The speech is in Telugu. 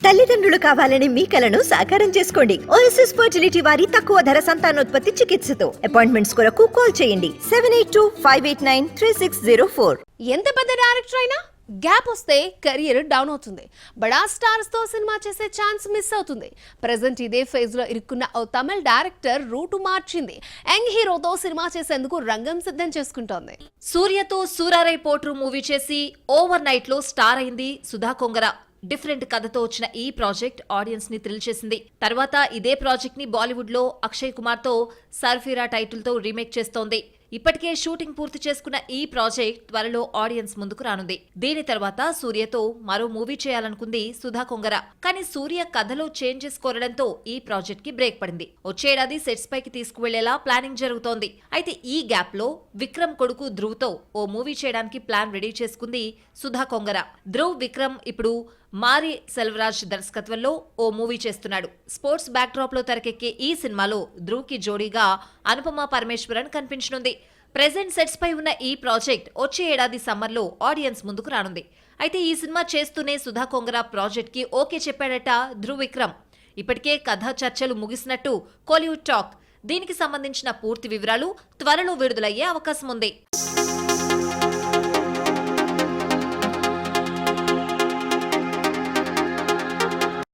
తల్లిదండ్రులు కావాలని మీ కలను సాకారం చేసుకోండి. ఓఎస్ఎస్ ఫర్టిలిటీ వారి తక్కువ ధర సంతానోత్పత్తి చికిత్సతో అపాయింట్మెంట్స్ కొరకు కాల్ చేయండి 7825893604. ఎంత పెద్ద డైరెక్టర్ అయినా గ్యాప్ వస్తే కెరియర్ డౌన్ అవుతుంది. బడా స్టార్స్ తో సినిమా చేసే ఛాన్స్ మిస్ అవుతుంది. ప్రెజెంట్ ఇదే ఫేజ్ లో ఇరుక్కున్న ఓ తమిళ డైరెక్టర్ రూటు మార్చింది. యంగ్ హీరోతో సినిమా చేసేందుకు రంగం సిద్ధం చేసుకుంటోంది. సూర్యతో సూరారై పోట్రు మూవీ చేసి ఓవర్ నైట్ లో స్టార్ అయింది సుధా కొంగర. డిఫరెంట్ కథతో వచ్చిన ఈ ప్రాజెక్ట్ ఆడియన్స్ ని థ్రిల్ చేసింది. తర్వాత ఇదే ప్రాజెక్ట్ ని బాలీవుడ్ లో అక్షయ్ కుమార్ తో సర్ఫీరా టైటిల్ తో రీమేక్ చేస్తోంది. ఇప్పటికే షూటింగ్ పూర్తి చేసుకున్న ఈ ప్రాజెక్ట్ త్వరలో ఆడియన్స్ ముందుకు రానుంది. దీని తర్వాత సూర్యతో మరో మూవీ చేయాలనుకుంది సుధా కొంగర. కానీ సూర్య కథలో చేంజెస్ కోరడంతో ఈ ప్రాజెక్ట్ కి బ్రేక్ పడింది. వచ్చే ఏడాది సెట్స్ పైకి తీసుకువెళ్లేలా ప్లానింగ్ జరుగుతోంది. అయితే ఈ గ్యాప్ లో విక్రమ్ కొడుకు ధ్రువ్ తో ఓ మూవీ చేయడానికి ప్లాన్ రెడీ చేసుకుంది సుధా కొంగర. ధ్రువ్ విక్రమ్ ఇప్పుడు మారి సెల్వరాజ్ దర్శకత్వంలో ఓ మూవీ చేస్తున్నాడు. స్పోర్ట్స్ బ్యాక్ డ్రాప్ లో తెరకెక్కే ఈ సినిమాలో ధ్రువ్ కి జోడీగా అనుపమ పరమేశ్వరన్ కనిపించనుంది. ప్రెజెంట్ సెట్స్ పై ఉన్న ఈ ప్రాజెక్ట్ వచ్చే ఏడాది సమ్మర్ లో ఆడియన్స్ ముందుకు రానుంది. అయితే ఈ సినిమా చేస్తూనే సుధా కొంగర ప్రాజెక్ట్ కి ఓకే చెప్పాడట ధ్రువ్ విక్రమ్. ఇప్పటికే కథ చర్చలు ముగిసినట్టు కోలీవుడ్ టాక్. దీనికి సంబంధించిన పూర్తి వివరాలు త్వరలో విడుదలయ్యే అవకాశం ఉంది.